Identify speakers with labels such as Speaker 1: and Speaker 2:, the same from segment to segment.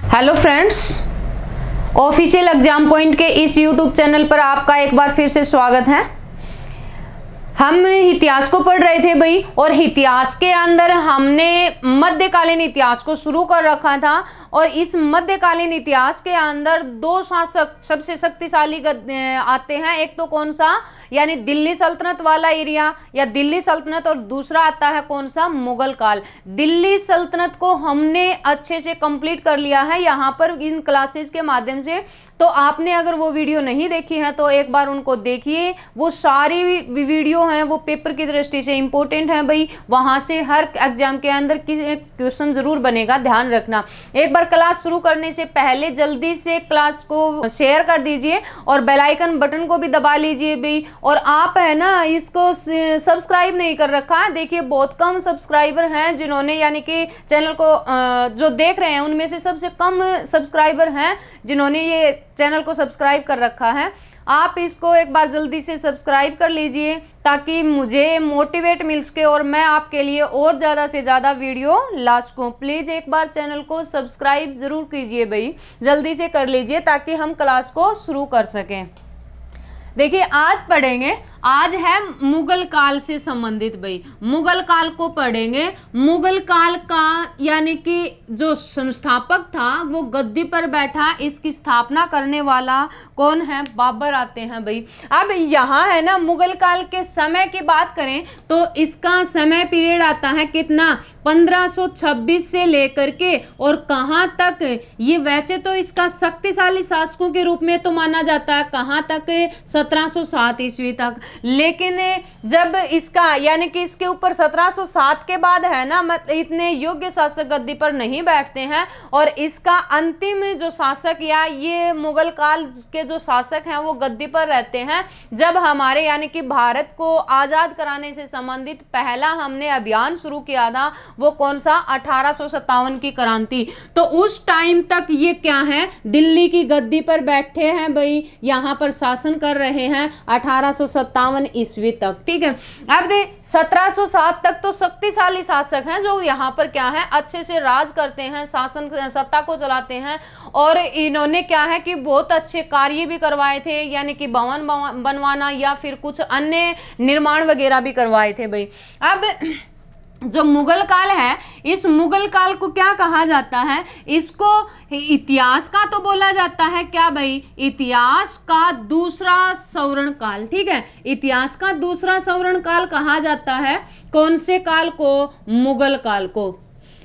Speaker 1: Hello friends, official exam point के इस YouTube channel पर आपका एक बार फिर से स्वागत है। हम इतिहास को पढ़ रहे थे भाई, और इतिहास के अंदर हमने मध्यकालीन इतिहास को शुरू कर रखा था। और इस मध्यकालीन इतिहास के अंदर दो शासक सबसे शक्तिशाली आते हैं। एक तो कौन सा, यानी दिल्ली सल्तनत वाला एरिया या दिल्ली सल्तनत, और दूसरा आता है कौन सा, मुगल काल। दिल्ली सल्तनत को हमने अच्छे से कंप्लीट कर लिया है यहाँ पर इन क्लासेस के माध्यम से। तो आपने अगर वो वीडियो नहीं देखी है तो एक बार उनको देखिए। वो सारी वीडियो हैं वो पेपर की दृष्टि से इंपॉर्टेंट है भाई, वहां से हर एग्जाम के अंदर क्वेश्चन जरूर बनेगा, ध्यान रखना। एक बार क्लास शुरू करने से पहले जल्दी से क्लास को शेयर कर दीजिए और बेल आइकन बटन को भी दबा लीजिए भाई। और आप है ना इसको सब्सक्राइब नहीं कर रखा, देखिए बहुत कम सब्सक्राइबर हैं जिन्होंने, यानी कि चैनल को जो देख रहे हैं उनमें से सबसे कम सब्सक्राइबर हैं जिन्होंने ये चैनल को सब्सक्राइब कर रखा है। आप इसको एक बार जल्दी से सब्सक्राइब कर लीजिए ताकि मुझे मोटिवेट मिल सके और मैं आपके लिए और ज़्यादा से ज़्यादा वीडियो ला सकूँ। प्लीज़ एक बार चैनल को सब्सक्राइब ज़रूर कीजिए भाई, जल्दी से कर लीजिए ताकि हम क्लास को शुरू कर सकें। देखिए आज पढ़ेंगे, आज है मुगल काल से संबंधित भाई, मुगल काल को पढ़ेंगे। मुगल काल का यानी कि जो संस्थापक था वो गद्दी पर बैठा, इसकी स्थापना करने वाला कौन है, बाबर आते हैं भाई। अब यहाँ है ना मुगल काल के समय की बात करें तो इसका समय पीरियड आता है कितना, 1526 से लेकर के और कहाँ तक, ये वैसे तो इसका शक्तिशाली शासकों के रूप में तो माना जाता है कहाँ तक, 1707 ईस्वी तक। लेकिन जब इसका यानी कि इसके ऊपर 1707 के बाद है ना इतने योग्य शासक गद्दी पर नहीं बैठते हैं। और इसका अंतिम जो शासक या ये मुगल काल के जो शासक हैं वो गद्दी पर रहते हैं जब हमारे यानी कि भारत को आजाद कराने से संबंधित पहला हमने अभियान शुरू किया था, वो कौन सा, 1857 की क्रांति। तो उस टाइम तक ये क्या है, दिल्ली की गद्दी पर बैठे हैं भाई, यहाँ पर शासन कर रहे हैं 1857 ईस्वी तक, ठीक है। अब 1707 तक तो शक्तिशाली शासक हैं जो यहाँ पर क्या है, अच्छे से राज करते हैं, शासन सत्ता को चलाते हैं। और इन्होंने क्या है कि बहुत अच्छे कार्य भी करवाए थे, यानी कि भवन बनवाना या फिर कुछ अन्य निर्माण वगैरह भी करवाए थे भाई। अब जो मुगल काल है, इस मुगल काल को क्या कहा जाता है, इसको इतिहास का तो बोला जाता है क्या भाई, इतिहास का दूसरा स्वर्ण काल, ठीक है। इतिहास का दूसरा स्वर्ण काल कहा जाता है कौन से काल को, मुगल काल को,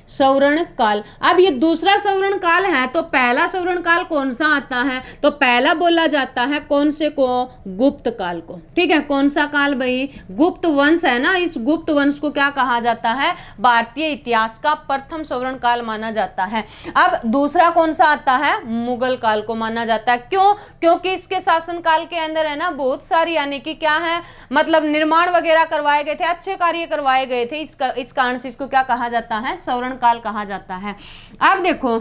Speaker 1: स्वर्ण काल। अब ये दूसरा स्वर्ण काल है तो पहला स्वर्ण काल कौन सा आता है, तो पहला बोला जाता है कौन से को, गुप्त काल को, ठीक है। कौन सा काल भाई, गुप्त वंश है ना, इस गुप्त वंश को क्या कहा जाता है, भारतीय इतिहास का प्रथम स्वर्ण काल माना जाता है। अब दूसरा कौन सा आता है, मुगल काल को माना जाता है। क्यों, क्योंकि इसके शासन काल के अंदर है ना बहुत सारी यानी कि क्या है, मतलब निर्माण वगैरह करवाए गए थे, अच्छे कार्य करवाए गए थे, इस कारण से इसको क्या कहा जाता है, स्वर्ण काल कहा जाता है। अब देखो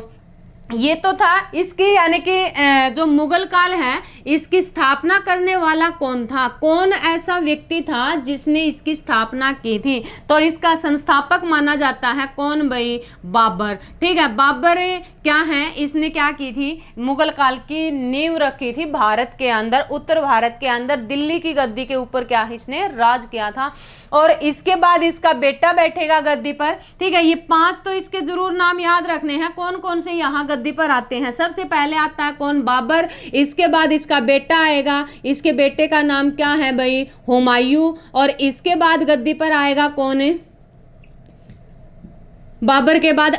Speaker 1: ये तो था इसकी यानी कि जो मुगल काल है इसकी स्थापना करने वाला कौन था, कौन ऐसा व्यक्ति था जिसने इसकी स्थापना की थी, तो इसका संस्थापक माना जाता है कौन भाई, बाबर, ठीक है। बाबर क्या है, इसने क्या की थी, मुगल काल की नींव रखी थी भारत के अंदर, उत्तर भारत के अंदर दिल्ली की गद्दी के ऊपर क्या इसने राज किया था। और इसके बाद इसका बेटा बैठेगा गद्दी पर, ठीक है। ये 5 तो इसके जरूर नाम याद रखने हैं, कौन कौन से यहाँ गद्दी पर आते हैं। सबसे पहले आता है कौन, बाबर, इसके बाद इसका बेटा आएगा, इसके बेटे का नाम क्या है भाई, हुमायूं। और इसके बाद गद्दी पर आएगा कौन है, बाबर के बाद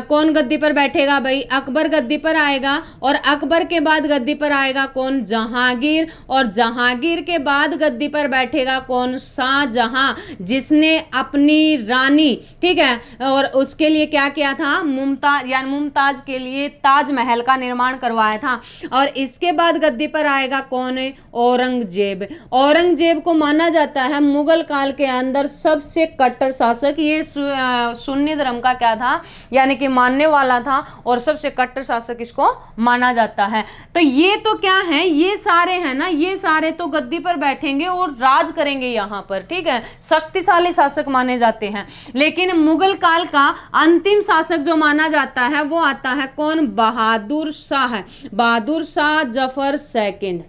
Speaker 1: कौन गद्दी पर बैठेगा भाई, अकबर गद्दी पर आएगा। और अकबर के बाद गद्दी पर आएगा कौन, जहांगीर। और जहांगीर के बाद गद्दी पर बैठेगा कौन, शाहजहां, जिसने अपनी रानी, ठीक है, और उसके लिए क्या किया था, मुमताज, यानी मुमताज के लिए ताजमहल का निर्माण करवाया था। और इसके बाद गद्दी पर आएगा कौन है, औरंगजेब। औरंगजेब को माना जाता है मुगल काल के अंदर सबसे कट्टर शासक, ये सुन्नी धर्म का क्या था, यानी कि मानने वाला था, और सबसे कट्टर शासक इसको माना जाता है। तो ये तो क्या है, ये सारे हैं ना, ये सारे तो गद्दी पर बैठेंगे और राज करेंगे यहाँ पर, ठीक है, शक्तिशाली शासक माने जाते हैं। लेकिन मुगल काल का अंतिम शासक जो माना जाता है वो आता है कौन, बहादुर शाह, बहादुर शाह जफर सेकंड,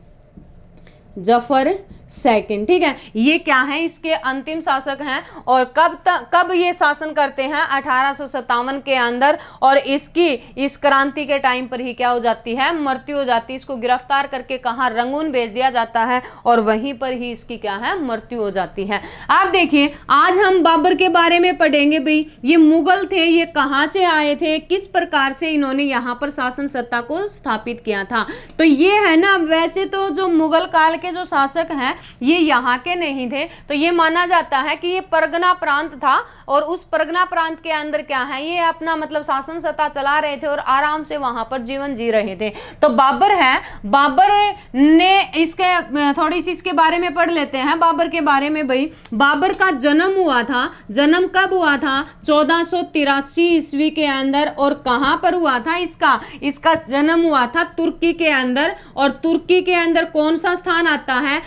Speaker 1: जफर सेकंड, ठीक है। ये क्या है, इसके अंतिम शासक हैं। और कब ये शासन करते हैं, 1857 के अंदर, और इसकी इस क्रांति के टाइम पर ही क्या हो जाती है, मृत्यु हो जाती है। इसको गिरफ्तार करके कहाँ, रंगून भेज दिया जाता है, और वहीं पर ही इसकी क्या है, मृत्यु हो जाती है। आप देखिए, आज हम बाबर के बारे में पढ़ेंगे भाई, ये मुगल थे, ये कहाँ से आए थे, किस प्रकार से इन्होंने यहाँ पर शासन सत्ता को स्थापित किया था। तो ये है ना, वैसे तो जो मुगल काल के जो शासक हैं ये यहाँ के नहीं थे, तो ये माना जाता है कि ये परगना प्रांत था, और उस परगना प्रांत के अंदर क्या है, ये अपना मतलब शासन सत्ता चला रहे थे और आराम से वहां पर जीवन जी रहे थे। तो बाबर है, बाबर ने इसके थोड़ी सी इसके बारे में पढ़ लेते हैं बाबर के बारे में भाई। बाबर का जन्म हुआ था, जन्म कब हुआ था, 1483 ईस्वी के अंदर, और कहां पर हुआ था, इसका जन्म हुआ था तुर्की के अंदर। और तुर्की के अंदर कौन सा स्थान आता है,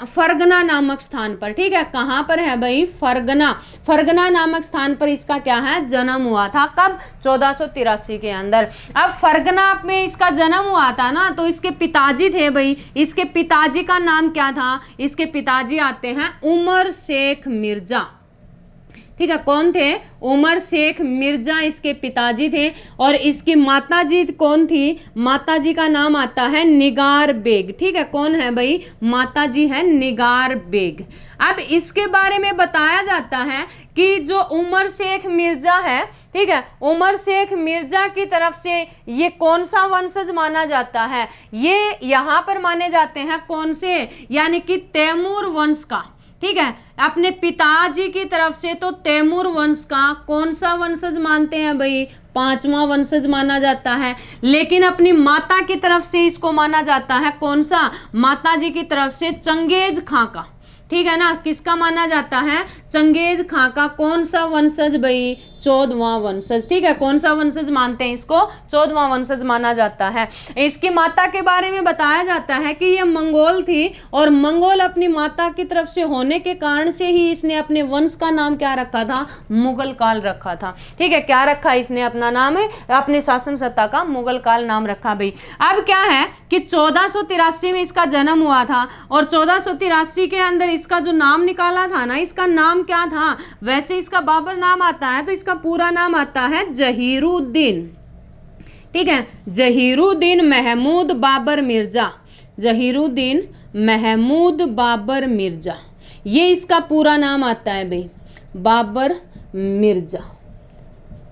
Speaker 1: फरगना नामक स्थान पर, ठीक है। कहां पर है भाई, फरगना, फरगना नामक स्थान पर इसका क्या है, जन्म हुआ था। कब, 1483 के अंदर। अब फरगना में इसका जन्म हुआ था ना, तो इसके पिताजी थे भाई, इसके पिताजी का नाम क्या था, इसके पिताजी आते हैं उमर शेख मिर्जा, ठीक है। कौन थे, उमर शेख मिर्जा इसके पिताजी थे। और इसकी माताजी कौन थी, माताजी का नाम आता है निगार बेग, ठीक है। कौन है भाई, माताजी है निगार बेग। अब इसके बारे में बताया जाता है कि जो उमर शेख मिर्जा है, ठीक है, उमर शेख मिर्जा की तरफ से ये कौन सा वंशज माना जाता है, ये यहाँ पर माने जाते हैं कौन से, यानी कि तैमूर वंश का, ठीक है। अपने पिताजी की तरफ से तो तैमूर वंश का कौन सा वंशज मानते हैं भाई, 5वां वंशज माना जाता है। लेकिन अपनी माता की तरफ से इसको माना जाता है कौन सा, माताजी की तरफ से चंगेज खां का, ठीक है ना। किसका माना जाता है, चंगेज खां का। कौन सा वंशज भाई, 14वां वंशज, ठीक है। कौन सा वंशज मानते हैं इसको, 14वां वंशज माना जाता है। इसकी माता के बारे में बताया जाता है कि ये मंगोल थी, और मंगोल अपनी माता की तरफ से होने के कारण से ही इसने अपने वंश का नाम क्या रखा था, मुगल काल रखा था, ठीक है। क्या रखा इसने अपना नाम, अपने शासन सत्ता का मुगल काल नाम रखा भाई। अब क्या है कि 1483 में इसका जन्म हुआ था, और 1483 के अंदर इसका जो नाम निकाला था ना, इसका नाम क्या था, वैसे इसका बाबर नाम आता है, तो इसका पूरा नाम आता है जहीरुद्दीन, ठीक है, जहीरुद्दीन महमूद बाबर मिर्जा, जहीरुद्दीन महमूद बाबर मिर्जा, ये इसका पूरा नाम आता है भाई, बाबर मिर्जा,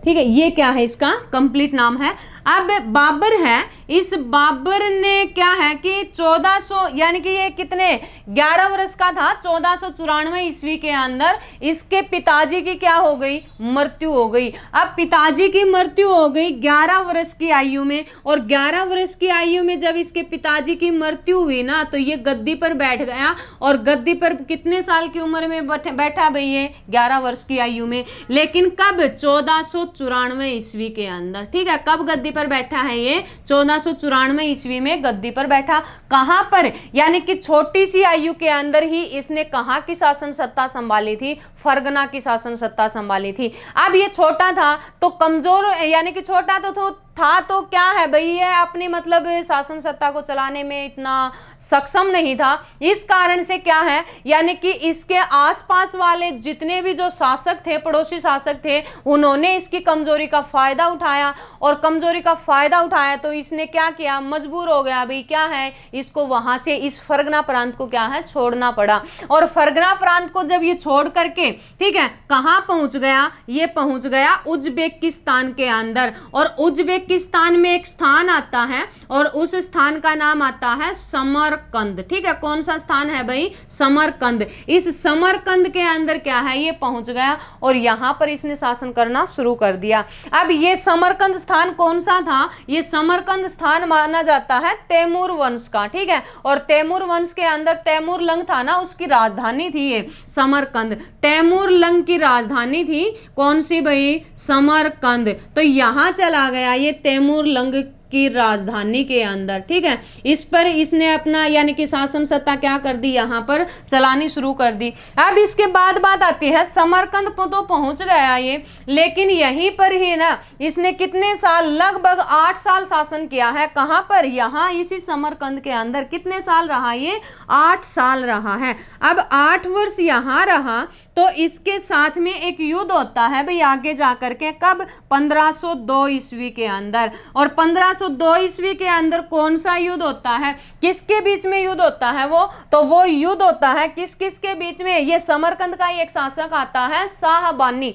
Speaker 1: ठीक है। ये क्या है, इसका कंप्लीट नाम है। अब बाबर है, इस बाबर ने क्या है कि 1400 यानी कि ये कितने 11 वर्ष का था, 1494 ईस्वी के अंदर इसके पिताजी की क्या हो गई, मृत्यु हो गई। अब पिताजी की मृत्यु हो गई 11 वर्ष की आयु में, और 11 वर्ष की आयु में जब इसके पिताजी की मृत्यु हुई ना, तो ये गद्दी पर बैठ गया। और गद्दी पर कितने साल की उम्र में बैठा भाई, ये 11 वर्ष की आयु में। लेकिन कब, 1494 ईस्वी के अंदर, ठीक है। कब गद्दी पर बैठा है ये, 1494 ईस्वी में गद्दी पर बैठा। कहां पर, यानी कि छोटी सी आयु के अंदर ही इसने कहां की शासन सत्ता संभाली थी, फरगना की शासन सत्ता संभाली थी। अब ये छोटा था तो कमजोर, यानी कि छोटा तो था तो क्या है भाई, ये अपनी मतलब शासन सत्ता को चलाने में इतना सक्षम नहीं था। इस कारण से क्या है, यानी कि इसके आसपास वाले जितने भी जो शासक थे, पड़ोसी शासक थे, उन्होंने इसकी कमजोरी का फायदा उठाया, और कमजोरी का फायदा उठाया तो इसने क्या किया, मजबूर हो गया भाई, क्या है, इसको वहां से इस फरगना प्रांत को क्या है, छोड़ना पड़ा। और फरगना प्रांत को जब ये छोड़ करके, ठीक है, कहां पहुंच गया, ये पहुंच गया उज्बेकिस्तान के अंदर। और उज्बेकिस्तान किस स्थान में एक स्थान आता है और उस स्थान का नाम आता है समरकंद। ठीक है, कौन सा स्थान है भाई? समरकंद। इस समरकंद के अंदर क्या है, ये पहुंच गया और यहां पर इसने शासन करना शुरू कर दिया। अब ये समरकंद स्थान कौन सा था? ये समरकंद स्थान माना जाता है तैमूर वंश का। ठीक है, और तैमूर वंश के अंदर तैमूर लंग था ना, उसकी राजधानी थी ये समरकंद। तैमूर लंग की राजधानी थी कौन सी भाई? समरकंद। तो यहां चला गया ये तैमूर लंग की राजधानी के अंदर। ठीक है, इस पर इसने अपना यानी कि शासन सत्ता क्या कर दी, यहां पर चलानी शुरू कर दी। अब इसके बाद बात आती है, समरकंद तो पहुंच गया ये, लेकिन यहीं पर ही ना इसने कितने साल, लगभग 8 साल शासन किया है। कहां पर? यहां इसी समरकंद के अंदर कितने साल रहा ये? 8 साल रहा है। अब 8 वर्ष यहां रहा तो इसके साथ में एक युद्ध होता है भाई आगे जाकर के, कब? 1502 ईस्वी के अंदर। और 1502 ईस्वी के अंदर कौन सा युद्ध होता है? किसके बीच में युद्ध होता है वो? तो वो युद्ध होता है किस किस के बीच में? ये समरकंद का एक शासक आता है शाहबानी।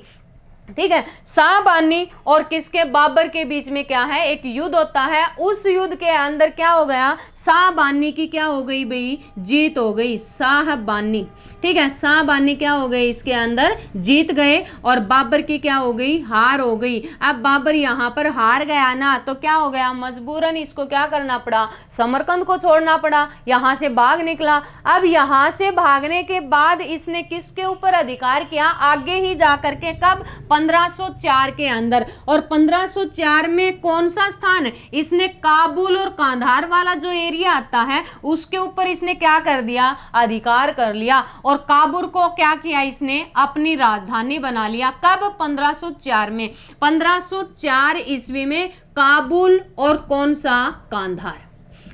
Speaker 1: ठीक है, शाहबानी और किसके? बाबर के बीच में क्या है, एक युद्ध होता है। उस युद्ध के अंदर क्या हो गया? शाहबानी की क्या हो गई भाई? जीत हो गई। शाहबानी, ठीक है, शाहबानी क्या हो गई? इसके अंदर जीत गए और बाबर की क्या हो गई? हार हो गई। अब बाबर यहाँ पर हार गया ना, तो क्या हो गया? मजबूरन इसको क्या करना पड़ा? समरकंद को छोड़ना पड़ा, यहाँ से भाग निकला। अब यहाँ से भागने के बाद इसने किसके ऊपर अधिकार किया? आगे ही जा करके, कब? 1504 के अंदर। और 1504 में कौन सा स्थान? इसने काबुल और कांधार वाला जो एरिया आता है उसके ऊपर इसने क्या कर दिया? अधिकार कर लिया। और काबुल को क्या किया? इसने अपनी राजधानी बना लिया। कब? 1504 में। 1504 ईस्वी में काबुल और कौन सा? कांधार।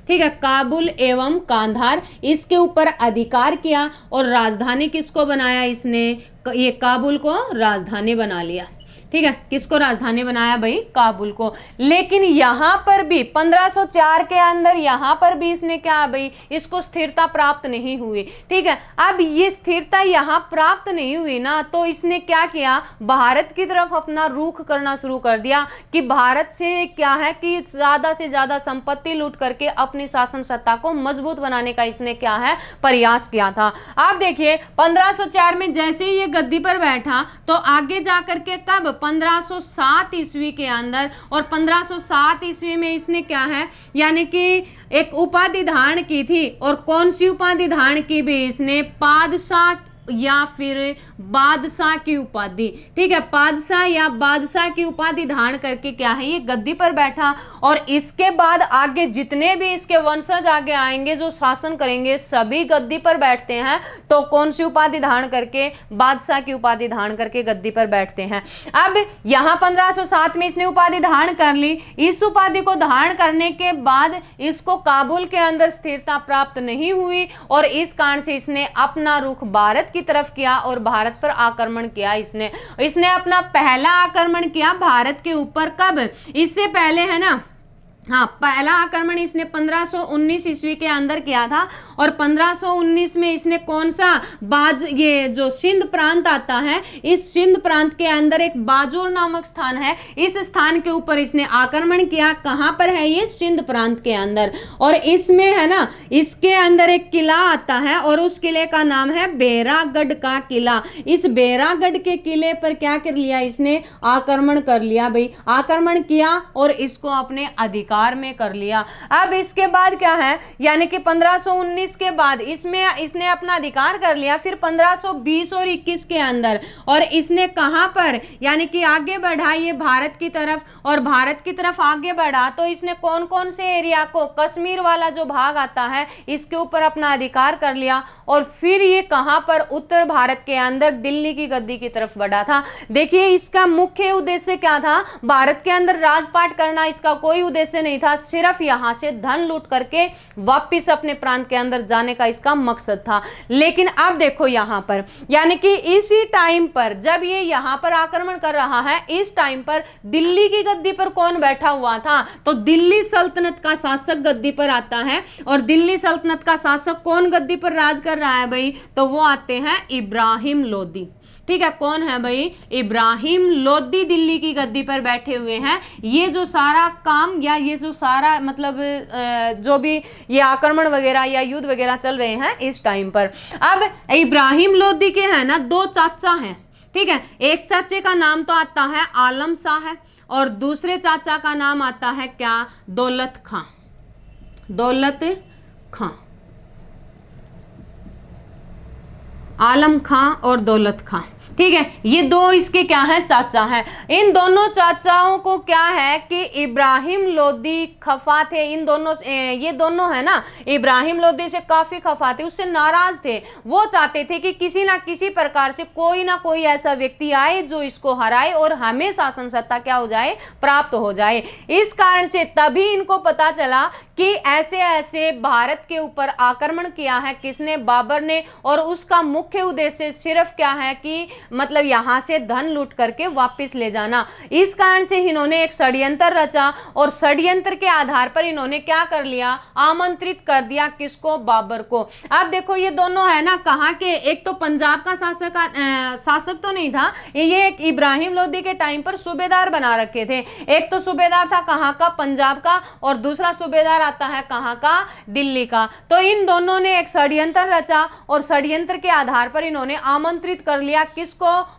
Speaker 1: ठीक है, काबुल एवं कांधार, इसके ऊपर अधिकार किया और राजधानी किसको बनाया इसने? ये काबुल को राजधानी बना लिया। ठीक है, किसको राजधानी बनाया भाई? काबुल को। लेकिन यहां पर भी 1504 के अंदर यहां पर भी इसने क्या भाई? इसको स्थिरता प्राप्त नहीं हुई। ठीक है, अब ये स्थिरता यहां प्राप्त नहीं हुई ना, तो इसने क्या किया? भारत की तरफ अपना रुख करना शुरू कर दिया कि भारत से क्या है कि ज्यादा से ज्यादा संपत्ति लूट करके अपनी शासन सत्ता को मजबूत बनाने का इसने क्या है? प्रयास किया था। आप देखिए 1504 में जैसे ही ये गद्दी पर बैठा तो आगे जाकर के कब? 1507 ईस्वी के अंदर। और 1507 ईस्वी में इसने क्या है यानी कि एक उपाधि धारण की थी। और कौन सी उपाधि धारण की भी? इसने पादशाह या फिर बादशाह की उपाधि। ठीक है, बादशाह या बादशाह की उपाधि धारण करके क्या है ये गद्दी पर बैठा। और इसके बाद आगे जितने भी इसके वंशज आगे आएंगे जो शासन करेंगे सभी गद्दी पर बैठते हैं। तो कौन सी उपाधि धारण करके? बादशाह की उपाधि धारण करके गद्दी पर बैठते हैं। अब यहाँ 1507 में इसने उपाधि धारण कर ली। इस उपाधि को धारण करने के बाद इसको काबुल के अंदर स्थिरता प्राप्त नहीं हुई और इस कारण से इसने अपना रुख भारत की तरफ किया और भारत पर आक्रमण किया। इसने अपना पहला आक्रमण किया भारत के ऊपर। कब? इससे पहले है ना, हाँ, पहला आक्रमण इसने 1519 ईस्वी के अंदर किया था। और 1519 में इसने कौन सा? ये जो सिंध प्रांत आता है, इस सिंध प्रांत के अंदर एक बाजोर नामक स्थान है, इस स्थान के ऊपर इसने आक्रमण किया। कहां पर है ये? सिंध प्रांत के अंदर। और इसमें है ना, इसके अंदर एक किला आता है और उस किले का नाम है बेरागढ़ का किला। इस बेरागढ़ के किले पर क्या कर लिया इसने? आक्रमण कर लिया भाई। आक्रमण किया और इसको अपने अधिकार में कर लिया। अब इसके बाद क्या है यानी कि 1519 के बाद इसने अपना अधिकार कर लिया। फिर 1520 और 21 के अंदर और इसने कहां पर यानी कि आगे बढ़ा ये भारत की तरफ। और भारत की तरफ आगे बढ़ा तो इसने कौन कौन से एरिया को? कश्मीर वाला जो भाग आता है इसके ऊपर अपना अधिकार कर लिया। और फिर ये कहां पर? उत्तर भारत के अंदर दिल्ली की गद्दी की तरफ बढ़ा था। देखिए इसका मुख्य उद्देश्य क्या था? भारत के अंदर राजपाट करना इसका कोई उद्देश्य नहीं था, सिर्फ यहां से धन लूट करके वापस अपने प्रांत के अंदर जाने का इसका मकसद था। लेकिन अब देखो यहां पर यानी कि इसी टाइम पर जब ये यहां पर आक्रमण कर रहा है, इस टाइम पर दिल्ली की गद्दी पर कौन बैठा हुआ था? तो दिल्ली सल्तनत का शासक गद्दी पर आता है। और दिल्ली सल्तनत का शासक कौन गद्दी पर राज कर रहा है भाई? तो वो आते हैं इब्राहिम लोदी। ठीक है, कौन है भाई? इब्राहिम लोदी दिल्ली की गद्दी पर बैठे हुए हैं। ये जो सारा काम या ये जो सारा मतलब जो भी ये आक्रमण वगैरह या युद्ध वगैरह चल रहे हैं इस टाइम पर। अब इब्राहिम लोदी के है ना 2 चाचा हैं, ठीक है। एक चाचे का नाम तो आता है आलम शाह है और दूसरे चाचा का नाम आता है क्या? दौलत खां। दौलत खां, आलम खां और दौलत खां, ठीक है। ये 2 इसके क्या है? चाचा हैं। इन दोनों चाचाओं को क्या है कि इब्राहिम लोदी खफा थे। इन दोनों ये दोनों है ना इब्राहिम लोदी से काफी खफा थे, उससे नाराज थे। वो चाहते थे कि किसी ना किसी प्रकार से कोई ना कोई ऐसा व्यक्ति आए जो इसको हराए और हमें शासन सत्ता क्या हो जाए? प्राप्त हो जाए। इस कारण से तभी इनको पता चला कि ऐसे ऐसे भारत के ऊपर आक्रमण किया है किसने? बाबर ने। और उसका मुख्य उद्देश्य सिर्फ क्या है कि मतलब यहां से धन लूट करके वापस ले जाना। इस कारण से इन्होंने एक षड्यंत्र रचा और षड्यंत्र के आधार पर इन्होंने क्या कर लिया? आमंत्रित कर दिया किसको? बाबर को। अब देखो ये दोनों है ना कहाँ के? एक तो पंजाब का शासक तो नहीं था ये, एक इब्राहिम लोदी के टाइम पर सूबेदार बना रखे थे। एक तो सूबेदार था कहाँ का? पंजाब का, और दूसरा सूबेदार आता है कहाँ का? दिल्ली का। तो इन दोनों ने एक षड्यंत्र रचा और षड्यंत्र के आधार पर इन्होंने आमंत्रित कर लिया किसको?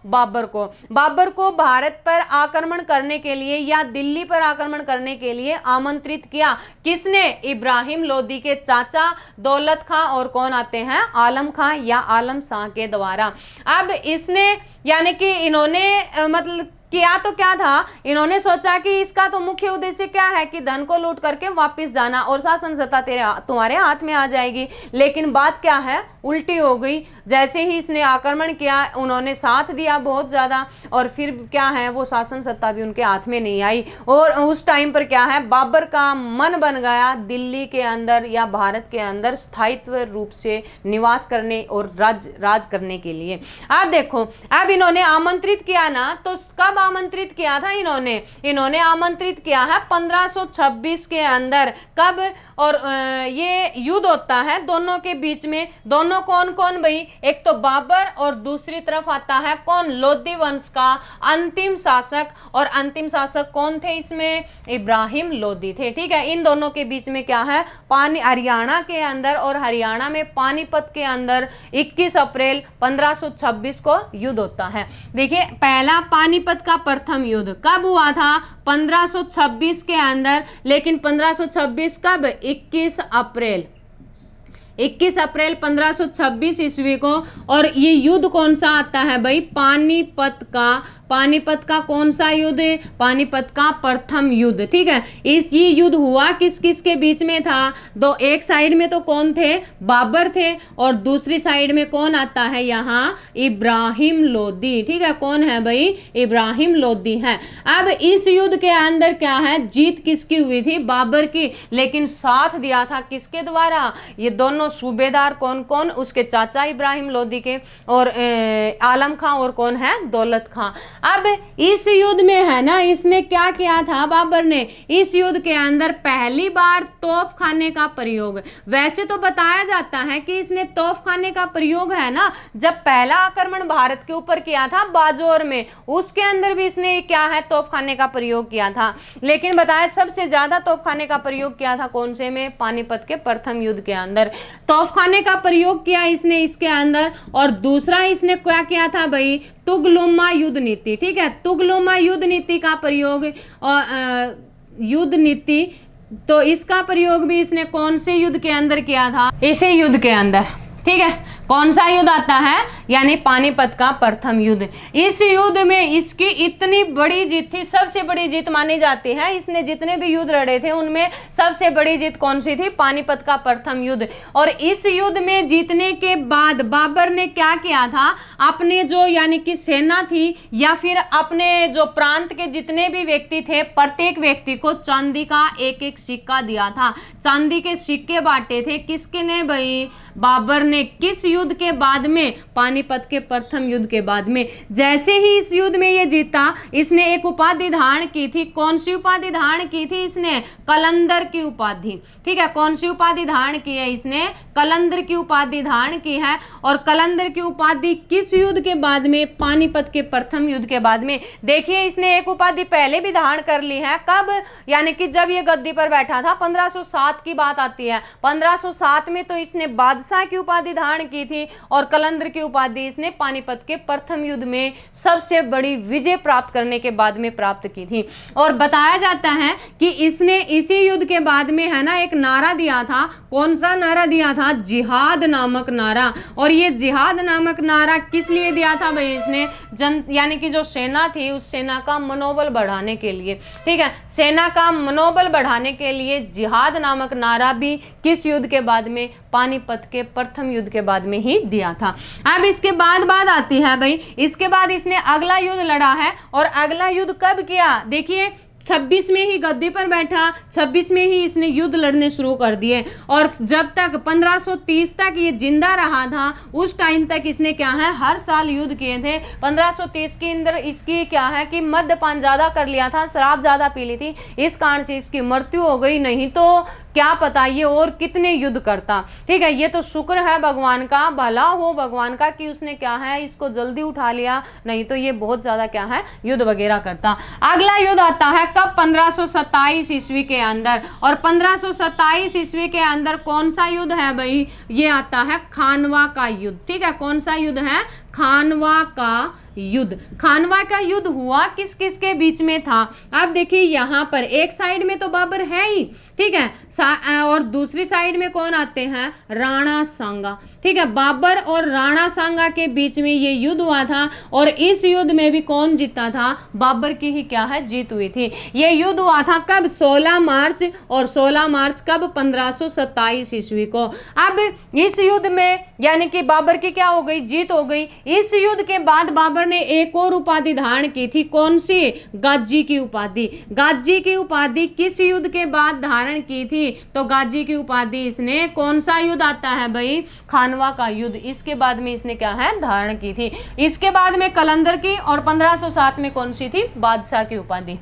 Speaker 1: बाबर को। बाबर को भारत पर आक्रमण करने के लिए या दिल्ली पर आक्रमण करने के लिए आमंत्रित किया। किसने? इब्राहिम लोदी के चाचा दौलत खां और कौन आते हैं? आलम खां या आलम शाह के द्वारा। अब इसने यानी कि इन्होंने मतलब किया तो क्या था? इन्होंने सोचा कि इसका तो मुख्य उद्देश्य क्या है कि धन को लूट करके वापस जाना और शासन सत्ता तुम्हारे हाथ में आ जाएगी। लेकिन बात क्या है? उल्टी हो गई। जैसे ही इसने आक्रमण किया उन्होंने साथ दिया बहुत ज्यादा और फिर क्या है वो शासन सत्ता भी उनके हाथ में नहीं आई। और उस टाइम पर क्या है? बाबर का मन बन गया दिल्ली के अंदर या भारत के अंदर स्थायित्व रूप से निवास करने और राज करने के लिए। अब देखो अब इन्होंने आमंत्रित किया ना, तो कब आमंत्रित किया था इन्होंने आमंत्रित किया है 1526 के अंदर। कब? और ये युद्ध होता है दोनों के बीच में। दोनों कौन कौन भाई? एक तो बाबर और दूसरी तरफ आता है कौन? लोदी वंश का अंतिम शासक। और अंतिम शासक कौन थे इसमें? इब्राहिम लोदी थे, ठीक है। इन दोनों के बीच में क्या है? हरियाणा के अंदर और हरियाणा में पानीपत के अंदर 21 अप्रैल 1526 को युद्ध होता है। देखिए पहला पानीपत का प्रथम युद्ध कब हुआ था? 1526 के अंदर। लेकिन 1526 कब? 21 अप्रैल 1526 ईस्वी को। और ये युद्ध कौन सा आता है भाई? पानीपत का कौन सा युद्ध? पानीपत का प्रथम युद्ध, ठीक है। ये युद्ध हुआ किस किस के बीच में था? एक साइड में तो कौन थे? बाबर थे और दूसरी साइड में कौन आता है यहाँ? इब्राहिम लोदी, ठीक है। कौन है भाई? इब्राहिम लोदी है। अब इस युद्ध के अंदर क्या है? जीत किसकी हुई थी? बाबर की। लेकिन साथ दिया था किसके द्वारा? ये दोनों सूबेदार कौन कौन? उसके चाचा इब्राहिम लोदी के और आलम खां और कौन है? दौलत खां। अब इस युद्ध में है ना इसने क्या किया था? बाबर ने इस युद्ध के अंदर पहली बार तोपखाने का प्रयोग। वैसे तो बताया जाता है कि इसने तोपखाने का प्रयोग है ना जब पहला आक्रमण भारत के ऊपर किया था बाजौर में, उसके अंदर भी इसने क्या है? तोपखाने का प्रयोग किया था। लेकिन बताया सबसे ज्यादा तोपखाने का प्रयोग किया था कौन से में? पानीपत के प्रथम युद्ध के अंदर तोपखाने का प्रयोग किया इसने इसके अंदर। और दूसरा इसने क्या किया था भाई? तुगलुमा युद्ध नीति, ठीक है। तुगलुमा युद्ध नीति का प्रयोग और युद्ध नीति, तो इसका प्रयोग भी इसने कौन से युद्ध के अंदर किया था? इसी युद्ध के अंदर, ठीक है। कौन सा युद्ध आता है? यानी पानीपत का प्रथम युद्ध। इस युद्ध में इसकी इतनी बड़ी जीत थी, सबसे बड़ी जीत मानी जाती है। इसने जितने भी युद्ध लड़े थे उनमें सबसे बड़ी जीत कौन सी थी? पानीपत का प्रथम युद्ध। और इस युद्ध में जीतने के बाद बाबर ने क्या किया था? अपने जो यानी कि सेना थी या फिर अपने जो प्रांत के जितने भी व्यक्ति थे प्रत्येक व्यक्ति को चांदी का एक एक सिक्का दिया था। चांदी के सिक्के बांटे थे किसके ने भाई? बाबर ने किसने, किस युद्ध के बाद में, पानीपत के प्रथम युद्ध के बाद में। जैसे ही इस युद्ध में ये जीता, इसने एक उपाधि धारण की थी। कौन सी उपाधि धारण की थी इसने, कलंदर की उपाधि। ठीक है, कौन सी उपाधि धारण की है इसने, कलंदर की उपाधि धारण की है। और कलंदर की उपाधि किस युद्ध के बाद में, पानीपत के प्रथम युद्ध के बाद में। देखिए इसने एक उपाधि पहले भी धारण कर ली है, कब, यानी कि जब ये गद्दी पर बैठा था, 1507 की बात आती है। 1507 में तो इसने बादशाह की उपाधि धारण की थी और कलंदर की उपाधि इसने पानीपत के प्रथम युद्ध में सबसे बड़ी विजय प्राप्त करने के बाद में प्राप्त की थी। और बताया जाता है कि इसने इसी युद्ध के बाद में है ना एक नारा दिया था। कौन सा नारा दिया था, जिहाद नामक नारा। और ये जिहाद नामक नारा किस लिए दिया था भाई इसने, यानी कि जो सेना थी उस सेना का मनोबल बढ़ाने के लिए। ठीक है, सेना का मनोबल बढ़ाने के लिए जिहाद नामक नारा भी किस युद्ध के बाद में, पानीपत के प्रथम युद्ध के बाद में ही दिया था। अब इसके बाद बात आती है भाई, इसके बाद इसने अगला युद्ध लड़ा है। और अगला युद्ध कब किया, देखिए 26 में ही गद्दी पर बैठा, 26 में ही इसने युद्ध लड़ने शुरू कर दिए। और जब तक 1530 तक ये जिंदा रहा था, उस टाइम तक इसने क्या है, हर साल युद्ध किए थे। 1530 के अंदर इसकी क्या है कि मद्यपान ज्यादा कर लिया था, शराब ज्यादा पी ली थी, इस कारण से इसकी मृत्यु हो गई। नहीं तो क्या पता ये और कितने युद्ध करता। ठीक है, ये तो शुक्र है भगवान का, भला हो भगवान का कि उसने क्या है इसको जल्दी उठा लिया, नहीं तो ये बहुत ज्यादा क्या है युद्ध वगैरह करता। अगला युद्ध आता है कब, 1527 ईस्वी के अंदर। और 1527 ईस्वी के अंदर कौन सा युद्ध है भाई, ये आता है खानवा का युद्ध। ठीक है, कौन सा युद्ध है, खानवा का युद्ध। खानवा का युद्ध हुआ किस किस के बीच में था। अब देखिए यहाँ पर एक साइड में तो बाबर है ही, ठीक है, और दूसरी साइड में कौन आते हैं, राणा सांगा। ठीक है, बाबर और राणा सांगा के बीच में ये युद्ध हुआ था। और इस युद्ध में भी कौन जीता था, बाबर की ही क्या है जीत हुई थी। ये युद्ध हुआ था कब, 16 मार्च। और 16 मार्च कब, 1527 ईस्वी को। अब इस युद्ध में यानी कि बाबर की क्या हो गई, जीत हो गई। इस युद्ध के बाद बाबर ने एक और उपाधि धारण की थी, कौन सी, गाजी की उपाधि। गाजी की उपाधि किस युद्ध के बाद धारण की थी, तो गाजी की उपाधि इसने कौन सा युद्ध आता है भाई, खानवा का युद्ध, इसके बाद में इसने क्या है धारण की थी। इसके बाद में कलंदर की, और 1507 में कौन सी थी, बादशाह की उपाधि।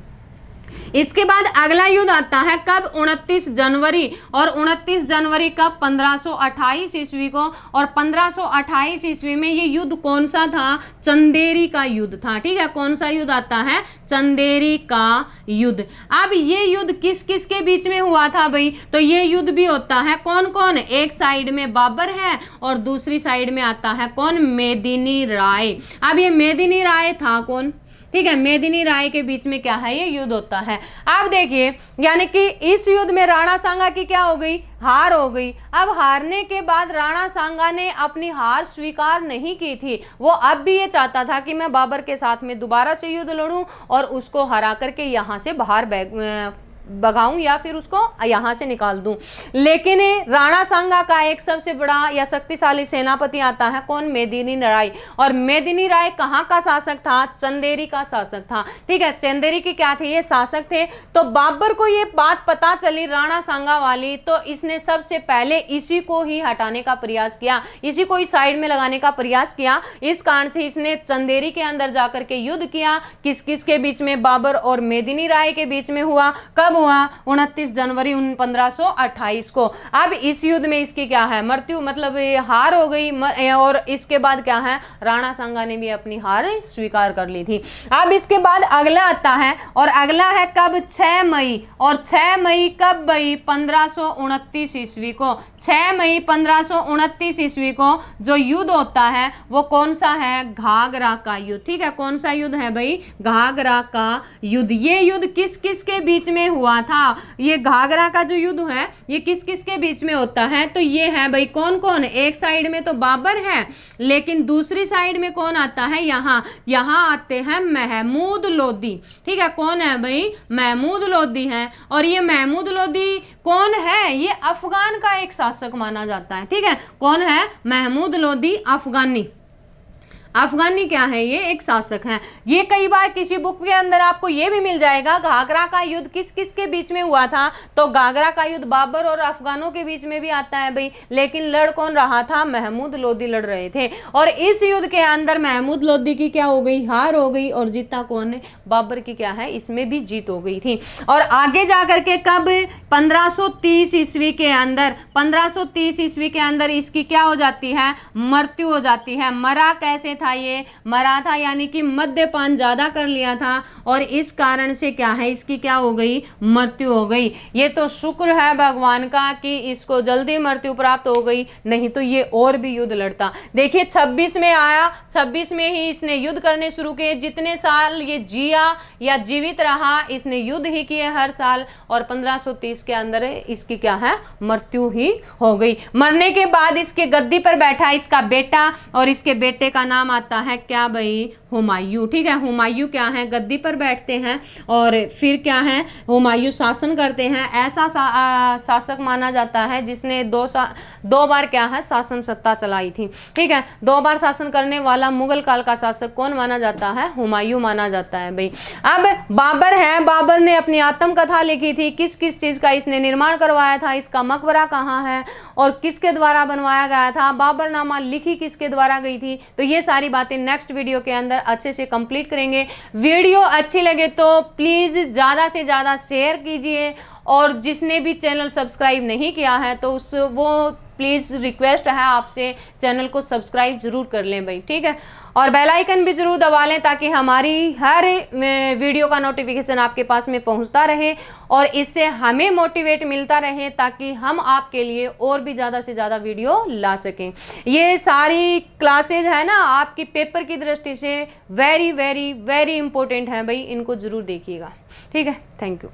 Speaker 1: इसके बाद अगला युद्ध आता है कब, 29 जनवरी। और 29 जनवरी कब, 1528 ईस्वी को। और 1528 ईस्वी में ये युद्ध कौन सा था, चंदेरी का युद्ध था। ठीक है, कौन सा युद्ध आता है, चंदेरी का युद्ध। अब ये युद्ध किस किस के बीच में हुआ था भाई, तो ये युद्ध भी होता है कौन कौन, एक साइड में बाबर है और दूसरी साइड में आता है कौन, मेदिनी राय। अब ये मेदिनी राय था कौन, ठीक है, मेदिनी राय के बीच में क्या है, ये युद्ध होता है। अब देखिए यानी कि इस युद्ध में राणा सांगा की क्या हो गई, हार हो गई। अब हारने के बाद राणा सांगा ने अपनी हार स्वीकार नहीं की थी। वो अब भी ये चाहता था कि मैं बाबर के साथ में दोबारा से युद्ध लड़ूं और उसको हरा करके यहाँ से बाहर भगाऊं या फिर उसको यहां से निकाल दूं। लेकिन राणा सांगा का एक सबसे बड़ा या शक्तिशाली सेनापति आता है कौन, मेदिनी राय। और मेदिनी राय कहां का शासक था, चंदेरी का शासक था। ठीक है, चंदेरी की क्या थे, ये शासक थे। तो बाबर को ये बात पता चली राणा सांगा वाली, तो इसने सबसे पहले इसी को ही हटाने का प्रयास किया, इसी को ही साइड में लगाने का प्रयास किया। इस कारण से इसने चंदेरी के अंदर जाकर के युद्ध किया। किस किस के बीच में, बाबर और मेदिनी राय के बीच में हुआ। कब हुआ, 29 जनवरी 1528 को। अब इस युद्ध में इसकी क्या है, मृत्यु, मतलब हार हो गई। और इसके बाद क्या है, राणा सांगा ने भी अपनी हार स्वीकार कर ली थी। अब इसके बाद अगला आता है, और अगला है कब, 6 मई। और 6 मई कब भाई, 1529 ईस्वी को। 6 मई 1529 ईस्वी को जो युद्ध होता है वो कौन सा है, घाघरा का युद्ध। ठीक है, कौन सा युद्ध है भाई, घाघरा का युद्ध। ये युद्ध किस किस के बीच में हुआ था, ये घाघरा का जो युद्ध है ये किस किस के बीच में होता है, तो ये है भाई कौन कौन, एक साइड में तो बाबर है लेकिन दूसरी साइड में कौन आता है, यहाँ आते हैं महमूद लोदी। ठीक है, कौन है भाई, महमूद लोदी है। और ये महमूद लोदी कौन है, ये अफगान का एक शासक माना जाता है। ठीक है, कौन है, महमूद लोदी अफगानी। अफगानी क्या है, ये एक शासक हैं। ये कई बार किसी बुक के अंदर आपको ये भी मिल जाएगा, घाघरा का युद्ध किस किस के बीच में हुआ था, तो घाघरा का युद्ध बाबर और अफगानों के बीच में भी आता है भाई, लेकिन लड़ कौन रहा था, महमूद लोदी लड़ रहे थे। और इस युद्ध के अंदर महमूद लोदी की क्या हो गई, हार हो गई, और जीता कौन है, बाबर की क्या है, इसमें भी जीत हो गई थी। और आगे जाकर के कब 1530 ईस्वी के अंदर, 1530 ईस्वी के अंदर इसकी क्या हो जाती है, मृत्यु हो जाती है। मरा कैसे था, ये मरा था यानी कि मद्यपान ज्यादा कर लिया था, और इस कारण से क्या है, इसकी क्या हो गई, मृत्यु हो गई। ये तो शुक्र है भगवान का कि इसको जल्दी मृत्यु प्राप्त हो गई, नहीं तो ये और भी युद्ध लड़ता। देखिए 26 में आया, 26 में ही इसने युद्ध करने शुरू किए, जितने साल ये जिया या जीवित रहा इसने युद्ध ही किए हर साल, और 1530 के अंदर इसकी क्या है, मृत्यु ही हो गई। मरने के बाद इसके गद्दी पर बैठा इसका बेटा, और इसके बेटे का नाम आता है क्या भाई, हुमायूं। ठीक है, हुमायूं क्या है, गद्दी पर बैठते हैं, और फिर क्या है, हुमायूं शासन करते हैं। ऐसा शासक माना जाता है जिसने दो बार क्या है, शासन सत्ता चलाई थी। ठीक है, 2 बार शासन करने वाला मुगल काल का शासक कौन माना जाता है, हुमायूं माना जाता है भाई। अब बाबर है, बाबर ने अपनी आत्मकथा लिखी थी, किस किस चीज का इसने निर्माण करवाया था, इसका मकबरा कहाँ है और किसके द्वारा बनवाया गया था, बाबरनामा लिखी किसके द्वारा गई थी, तो ये सारी बातें नेक्स्ट वीडियो के अंदर अच्छे से कंप्लीट करेंगे। वीडियो अच्छी लगे तो प्लीज ज्यादा से ज्यादा शेयर कीजिए, और जिसने भी चैनल सब्सक्राइब नहीं किया है तो वो प्लीज़ रिक्वेस्ट है आपसे चैनल को सब्सक्राइब जरूर कर लें भाई। ठीक है, और बेल आइकन भी जरूर दबा लें ताकि हमारी हर वीडियो का नोटिफिकेशन आपके पास में पहुंचता रहे, और इससे हमें मोटिवेट मिलता रहे ताकि हम आपके लिए और भी ज़्यादा से ज़्यादा वीडियो ला सकें। ये सारी क्लासेज है ना आपकी पेपर की दृष्टि से वेरी वेरी वेरी इंपॉर्टेंट है भाई, इनको ज़रूर देखिएगा। ठीक है, थैंक यू।